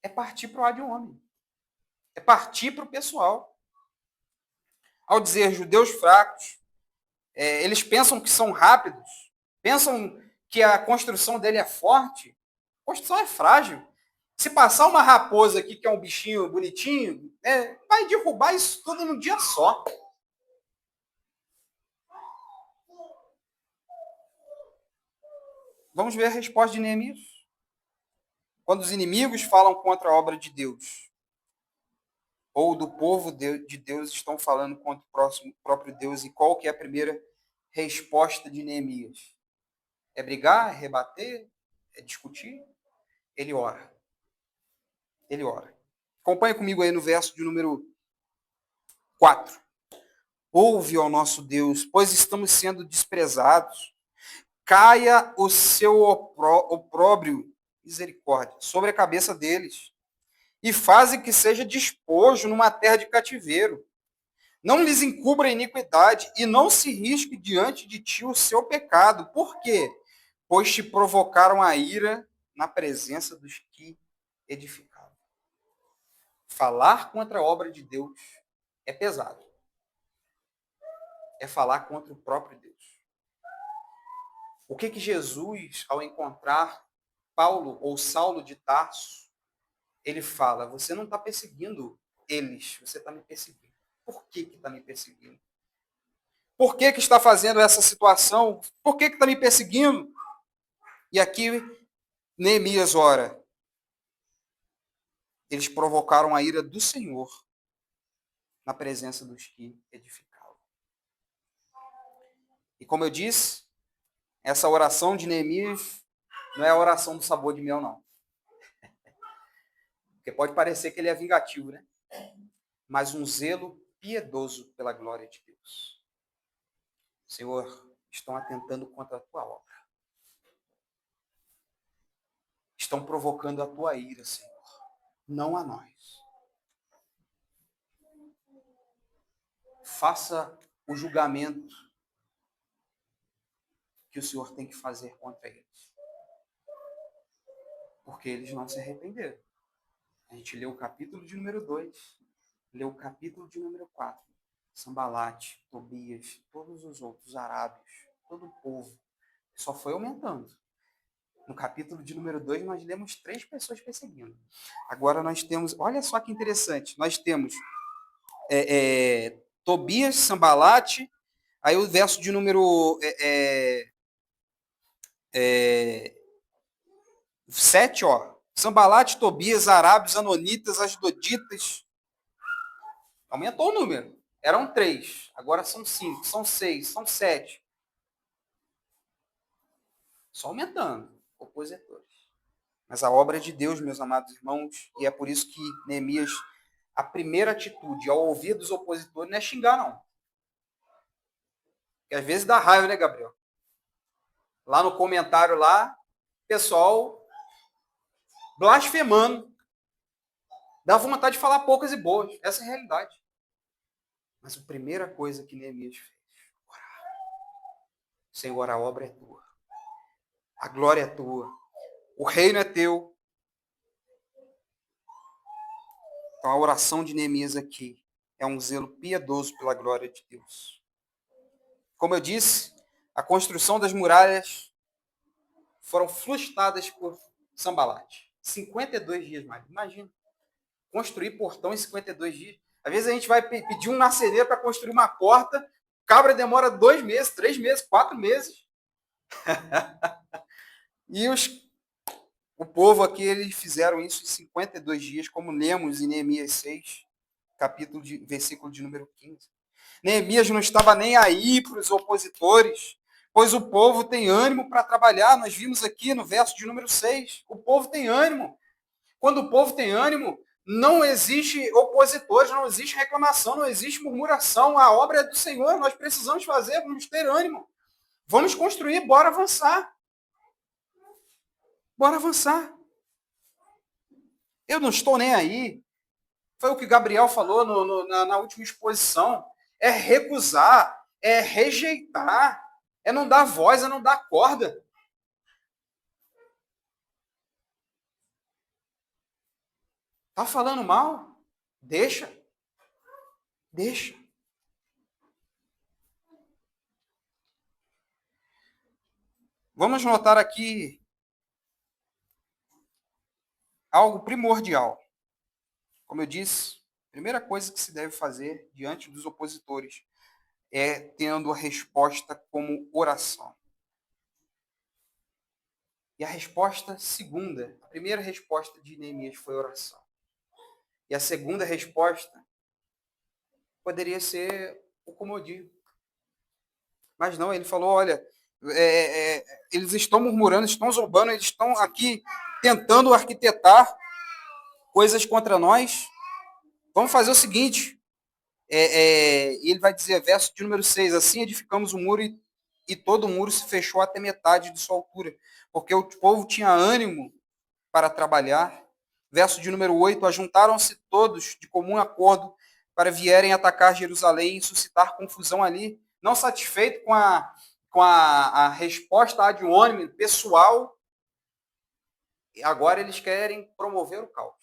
É partir para o ad hominem. É partir para o pessoal. Ao dizer judeus fracos, eles pensam que são rápidos, pensam que a construção dele é forte. A construção é frágil. Se passar uma raposa aqui, que é um bichinho bonitinho, vai derrubar isso tudo num dia só. Vamos ver a resposta de Neemias. Quando os inimigos falam contra a obra de Deus, ou do povo de Deus estão falando contra o próprio Deus, e qual que é a primeira resposta de Neemias? É brigar? É rebater? É discutir? Ele ora. Ele ora. Acompanhe comigo aí no verso de número 4. Ouve, ó nosso Deus, pois estamos sendo desprezados. caia o seu opróbrio, misericórdia, sobre a cabeça deles, e faze que seja despojo numa terra de cativeiro. Não lhes encubra a iniquidade, e não se risque diante de ti o seu pecado. Por quê? Pois te provocaram a ira na presença dos que edificaram. Falar contra a obra de Deus é pesado. É falar contra o próprio Deus. O que Jesus, ao encontrar Paulo ou Saulo de Tarso, ele fala: você não está perseguindo eles, você está me perseguindo. Por que está me perseguindo? Por que está fazendo essa situação? Por que está me perseguindo? E aqui Neemias ora. Eles provocaram a ira do Senhor na presença dos que edificavam. E como eu disse, essa oração de Neemias não é a oração do sabor de mel, não. Porque pode parecer que ele é vingativo, né? Mas um zelo piedoso pela glória de Deus. Senhor, estão atentando contra a tua obra. Estão provocando a tua ira, Senhor. Não a nós. Faça o julgamento que o Senhor tem que fazer contra eles. Porque eles não se arrependeram. A gente leu o capítulo de número 2, leu o capítulo de número 4. Sambalate, Tobias, todos os outros arábios, todo o povo. Só foi aumentando. No capítulo de número 2, nós lemos 3 pessoas perseguindo. Agora nós temos, olha só que interessante, nós temos Tobias, Sambalate, aí o verso de número 7, ó. Sambalate, Tobias, arábios, anonitas, asdoditas. Aumentou o número. Eram 3, agora são 5, são 6, são 7. Só aumentando, opositores. Mas a obra é de Deus, meus amados irmãos, e é por isso que Neemias, a primeira atitude ao ouvir dos opositores não é xingar, não. Porque às vezes dá raiva, né, Gabriel? Lá no comentário lá, pessoal blasfemando. Dá vontade de falar poucas e boas. Essa é a realidade. Mas a primeira coisa que Neemias fez, orar. Senhor, a obra é tua. A glória é tua. O reino é teu. Então a oração de Neemias aqui é um zelo piedoso pela glória de Deus. Como eu disse, a construção das muralhas foram frustradas por Sambalate. 52 dias mais. Imagina. Construir portão em 52 dias. Às vezes a gente vai pedir um marceneiro para construir uma porta, cabra demora 2 meses, 3 meses, 4 meses. E o povo aqui, eles fizeram isso em 52 dias, como lemos em Neemias 6, versículo de número 15. Neemias não estava nem aí para os opositores, pois o povo tem ânimo para trabalhar. Nós vimos aqui no verso de número 6. O povo tem ânimo. Quando o povo tem ânimo, não existe opositores, não existe reclamação, não existe murmuração. A obra é do Senhor, nós precisamos fazer, vamos ter ânimo. Vamos construir, bora avançar. Bora avançar. Eu não estou nem aí. Foi o que Gabriel falou na última exposição. É recusar, é rejeitar, é não dar voz, é não dar corda. Tá falando mal? Deixa. Deixa. Vamos notar aqui algo primordial. Como eu disse, a primeira coisa que se deve fazer diante dos opositores é tendo a resposta como oração. E a resposta segunda, a primeira resposta de Neemias foi oração. E a segunda resposta poderia ser o comodismo. Mas não, ele falou, olha, eles estão murmurando, estão zombando, eles estão aqui tentando arquitetar coisas contra nós. Vamos fazer o seguinte, e ele vai dizer, verso de número 6, assim edificamos o muro e e todo o muro se fechou até metade de sua altura, porque o povo tinha ânimo para trabalhar. Verso de número 8, ajuntaram-se todos de comum acordo para vierem atacar Jerusalém e suscitar confusão ali, não satisfeito com a resposta ad hominem pessoal, agora eles querem promover o caos.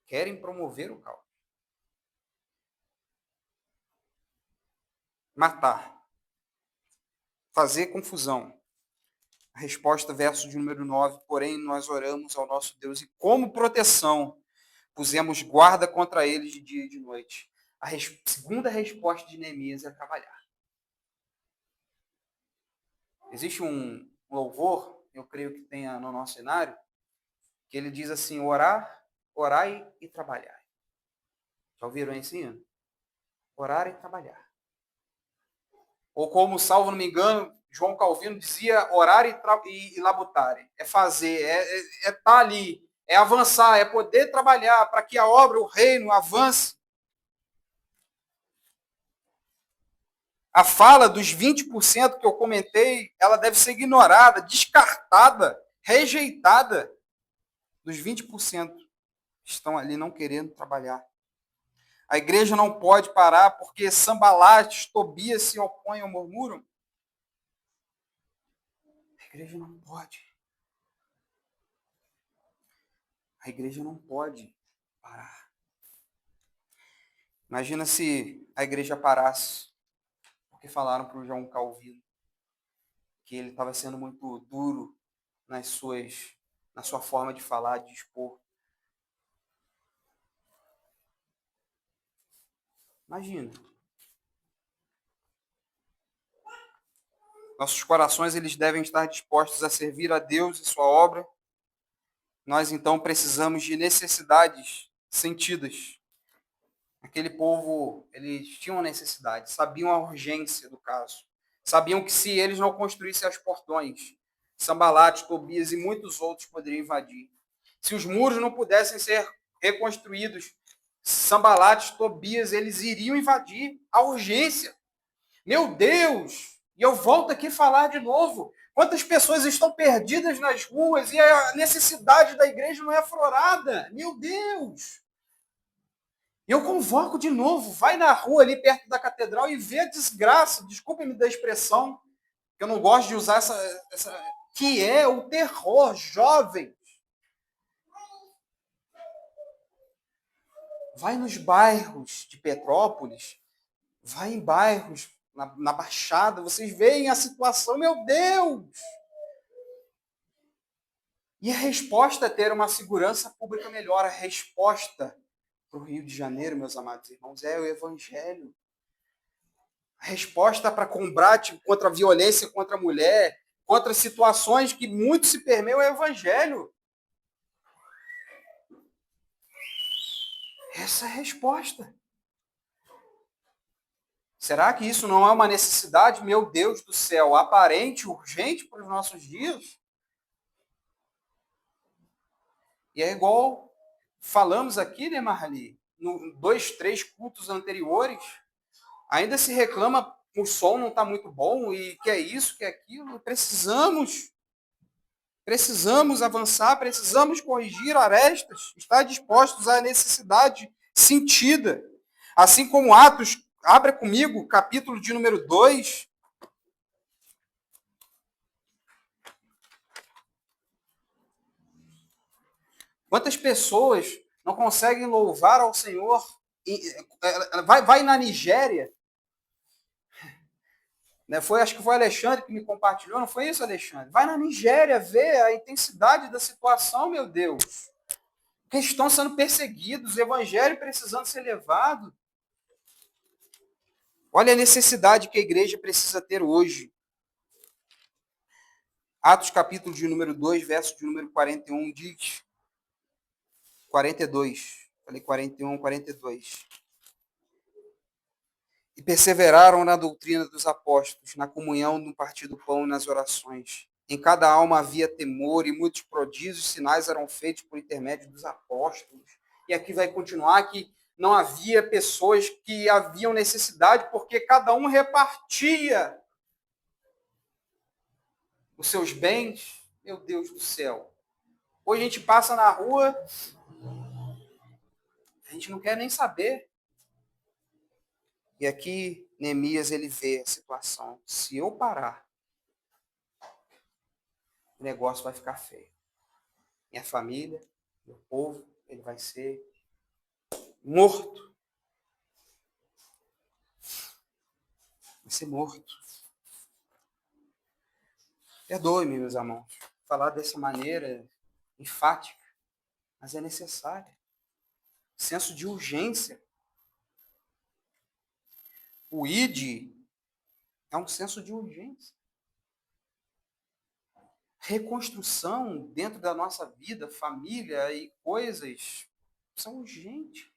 Querem promover o caos. Matar. Fazer confusão. A resposta, verso de número 9, porém nós oramos ao nosso Deus e como proteção pusemos guarda contra eles de dia e de noite. A segunda resposta de Neemias é trabalhar. Existe um louvor, eu creio que tenha no nosso cenário, que ele diz assim, orai e trabalhar. Já ouviram isso? Orar e trabalhar. Ou como, salvo não me engano, João Calvino dizia, orar e labutare. É fazer, é estar ali, é avançar, é poder trabalhar para que a obra, o reino, avance. A fala dos 20% que eu comentei, ela deve ser ignorada, descartada, rejeitada. Dos 20% que estão ali não querendo trabalhar. A igreja não pode parar porque Sanbalate, Tobias se opõem ou murmuram. A igreja não pode. A igreja não pode parar. Imagina se a igreja parasse, porque falaram para o João Calvino que ele estava sendo muito duro na sua forma de falar, de expor. Imagina. Nossos corações eles devem estar dispostos a servir a Deus e sua obra. Nós então precisamos de necessidades sentidas. Aquele povo, eles tinham necessidade, sabiam a urgência do caso. Sabiam que se eles não construíssem os portões, Sanbalate, Tobias e muitos outros poderiam invadir. Se os muros não pudessem ser reconstruídos, Sanbalate, Tobias, eles iriam invadir a urgência. Meu Deus! E eu volto aqui a falar de novo. Quantas pessoas estão perdidas nas ruas e a necessidade da igreja não é aflorada? Meu Deus! Eu convoco de novo, vai na rua ali perto da catedral e vê a desgraça, desculpe-me da expressão, que eu não gosto de usar que é o terror jovem. Vai nos bairros de Petrópolis, vai em bairros na Baixada, vocês veem a situação, meu Deus! E a resposta é ter uma segurança pública melhor. A resposta para o Rio de Janeiro, meus amados irmãos, é o Evangelho. A resposta para combate contra a violência contra a mulher, contra situações que muito se permeiam, é o Evangelho. Essa é a resposta. Será que isso não é uma necessidade, meu Deus do céu, aparente, urgente para os nossos dias? E é igual falamos aqui, né, Marli? No 2, 3 cultos anteriores, ainda se reclama que o som não está muito bom e que é isso, que é aquilo. Precisamos avançar, precisamos corrigir arestas, estar dispostos à necessidade sentida. Assim como Atos, abra comigo, capítulo de número 2. Quantas pessoas não conseguem louvar ao Senhor? Vai na Nigéria. Acho que foi o Alexandre que me compartilhou, não foi isso, Alexandre? Vai na Nigéria ver a intensidade da situação, meu Deus. Que estão sendo perseguidos, o evangelho precisando ser levado. Olha a necessidade que a igreja precisa ter hoje. Atos capítulo de número 2, verso de número 41, diz... 42. Falei 41, 42. E perseveraram na doutrina dos apóstolos, na comunhão, no partir do pão e nas orações. Em cada alma havia temor e muitos prodígios e sinais eram feitos por intermédio dos apóstolos. E aqui vai continuar que não havia pessoas que haviam necessidade, porque cada um repartia os seus bens. Meu Deus do céu. Hoje a gente passa na rua, a gente não quer nem saber. E aqui Neemias ele vê a situação. Se eu parar, o negócio vai ficar feio. Minha família, meu povo, ele vai ser morto. Vai ser morto. Perdoe-me, meus irmãos, falar dessa maneira enfática, mas é necessário. Senso de urgência. O ID é um senso de urgência. Reconstrução dentro da nossa vida, família e coisas são urgentes.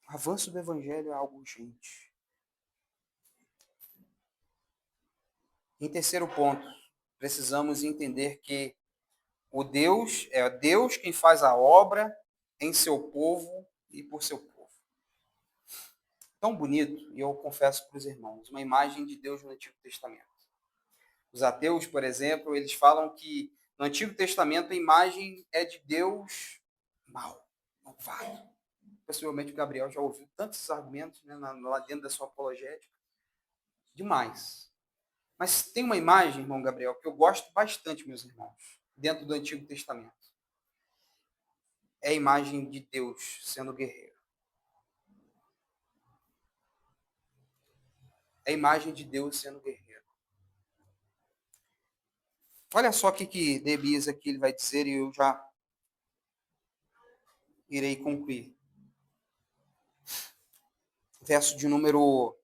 O avanço do evangelho é algo urgente. Em terceiro ponto, precisamos entender que o Deus é Deus quem faz a obra em seu povo e por seu povo. Tão bonito, e eu confesso para os irmãos, uma imagem de Deus no Antigo Testamento. Os ateus, por exemplo, eles falam que no Antigo Testamento a imagem é de Deus mau, malvado. Possivelmente o Gabriel já ouviu tantos argumentos, né, lá dentro da sua apologética. Demais. Mas tem uma imagem, irmão Gabriel, que eu gosto bastante, meus irmãos, dentro do Antigo Testamento. É a imagem de Deus sendo guerreiro. É a imagem de Deus sendo guerreiro. Olha só o que Neemias aqui ele vai dizer e eu já irei concluir. Verso de número...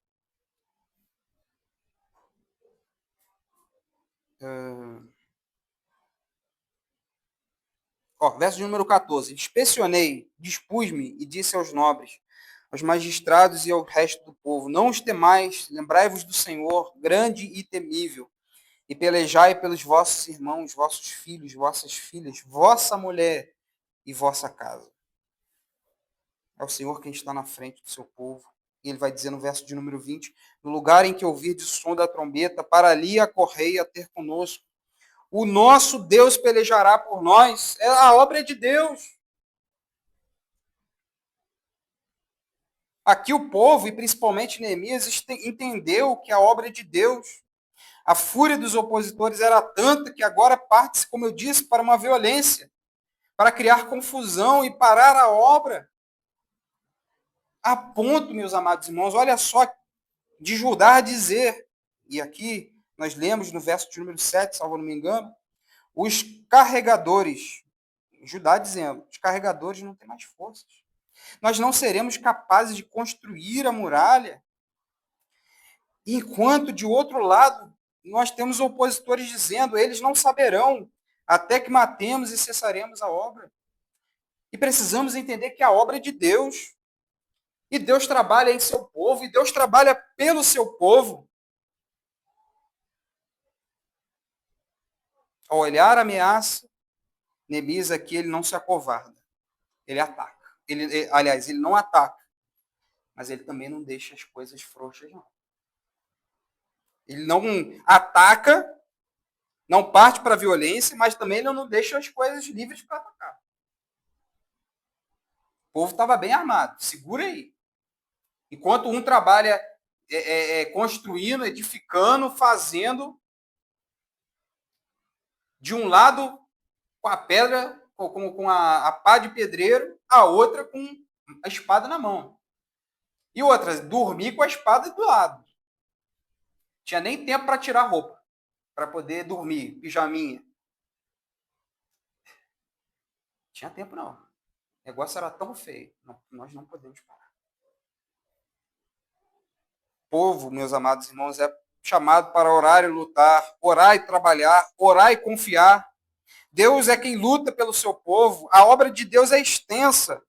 verso de número 14. Inspecionei, dispus-me e disse aos nobres, aos magistrados e ao resto do povo, não os temais, lembrai-vos do Senhor, grande e temível, e pelejai pelos vossos irmãos, vossos filhos, vossas filhas, vossa mulher e vossa casa. É o Senhor quem está na frente do seu povo. E ele vai dizer no verso de número 20, no lugar em que ouvirdes o som da trombeta, para ali acorrei a ter conosco. O nosso Deus pelejará por nós. A obra é de Deus. Aqui o povo, e principalmente Neemias, entendeu que a obra é de Deus. A fúria dos opositores era tanta que agora parte-se, como eu disse, para uma violência, para criar confusão e parar a obra. A ponto, meus amados irmãos, olha só, de Judá dizer, e aqui nós lemos no verso de número 7, salvo não me engano, os carregadores, Judá dizendo, os carregadores não têm mais forças. Nós não seremos capazes de construir a muralha, enquanto, de outro lado, nós temos opositores dizendo, eles não saberão, até que matemos e cessaremos a obra. E precisamos entender que a obra é de Deus. E Deus trabalha em seu povo, e Deus trabalha pelo seu povo. Ao olhar a ameaça, Neemias aqui, ele não se acovarda. Ele ataca. Aliás, ele não ataca, mas ele também não deixa as coisas frouxas, não. Ele não ataca, não parte para a violência, mas também ele não deixa as coisas livres para atacar. O povo estava bem armado, segura aí. Enquanto um trabalha construindo, edificando, fazendo, de um lado com a pedra, com a pá de pedreiro, a outra com a espada na mão. E outra, dormir com a espada do lado. Tinha nem tempo para tirar a roupa, para poder dormir, pijaminha. Tinha tempo não. O negócio era tão feio. Nós não podemos parar. O povo, meus amados irmãos, é chamado para orar e lutar, orar e trabalhar, orar e confiar. Deus é quem luta pelo seu povo. A obra de Deus é extensa.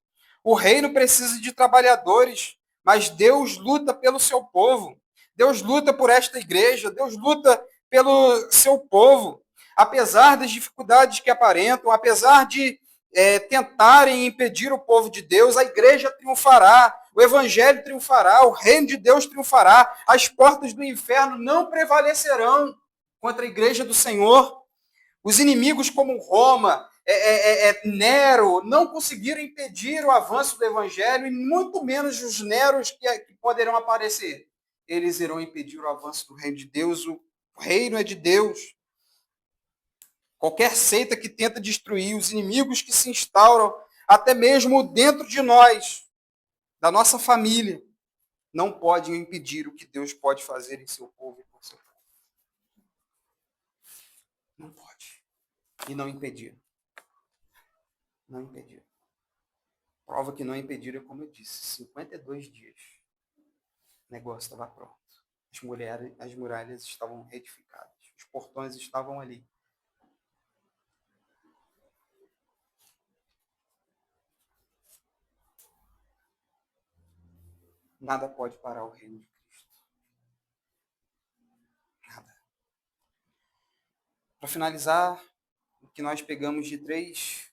O reino precisa de trabalhadores, mas Deus luta pelo seu povo. Deus luta por esta igreja. Deus luta pelo seu povo. Apesar das dificuldades que aparentam, apesar de tentarem impedir o povo de Deus, a igreja triunfará, o evangelho triunfará, o reino de Deus triunfará, as portas do inferno não prevalecerão contra a igreja do Senhor. Os inimigos como Roma, Nero, não conseguiram impedir o avanço do evangelho, e muito menos os Neros que poderão aparecer. Eles irão impedir o avanço do reino de Deus. O reino é de Deus. Qualquer seita que tenta destruir, os inimigos que se instauram, até mesmo dentro de nós, da nossa família, não podem impedir o que Deus pode fazer em seu povo e por seu povo. Não pode. E não impedir. Não impedir. Prova que não impediram, como eu disse, 52 dias. O negócio estava pronto. As muralhas estavam retificadas. Os portões estavam ali. Nada pode parar o reino de Cristo. Nada. Para finalizar, o que nós pegamos de 3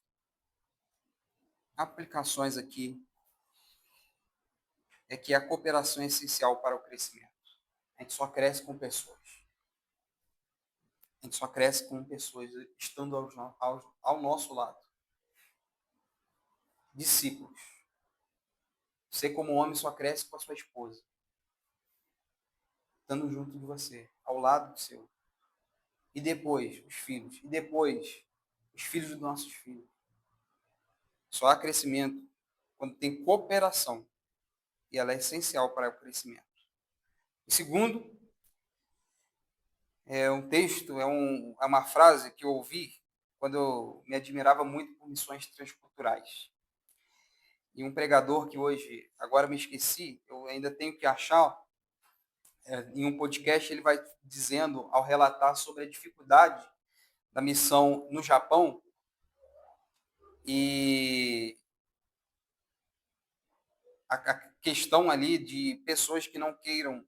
aplicações aqui é que a cooperação é essencial para o crescimento. A gente só cresce com pessoas. A gente só cresce com pessoas estando ao nosso lado. Discípulos. Você, como homem, só cresce com a sua esposa. Estando junto de você, ao lado do seu. E depois, os filhos. E depois, os filhos dos nossos filhos. Só há crescimento quando tem cooperação. E ela é essencial para o crescimento. O segundo, é um texto, é uma frase que eu ouvi quando eu me admirava muito por missões transculturais. E um pregador que hoje, agora me esqueci, eu ainda tenho que achar, em um podcast ele vai dizendo, ao relatar sobre a dificuldade da missão no Japão, e a questão ali de pessoas que não queiram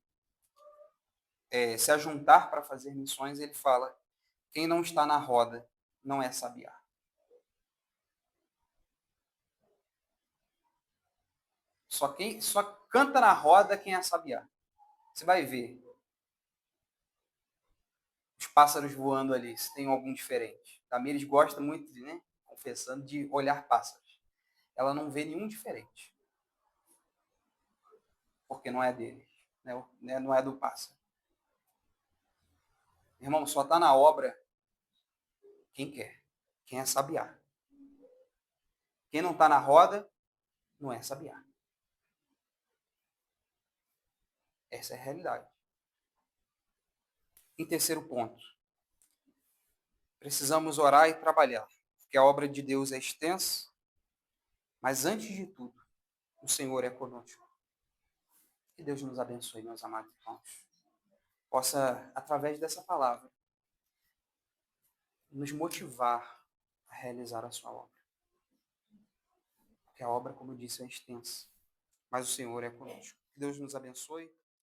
se ajuntar para fazer missões, ele fala, quem não está na roda não é sabiá. Só canta na roda quem é sabiá. Você vai ver os pássaros voando ali, se tem algum diferente. Tamires gosta muito, né, confessando, de olhar pássaros. Ela não vê nenhum diferente. Porque não é dele, né? Não é do pássaro. Irmão, só está na obra quem quer, quem é sabiá. Quem não está na roda, não é sabiá. Essa é a realidade. Em terceiro ponto, precisamos orar e trabalhar, porque a obra de Deus é extensa, mas antes de tudo, o Senhor é conosco. Que Deus nos abençoe, meus amados irmãos. Possa, através dessa palavra, nos motivar a realizar a sua obra. Porque a obra, como eu disse, é extensa, mas o Senhor é conosco. Que Deus nos abençoe.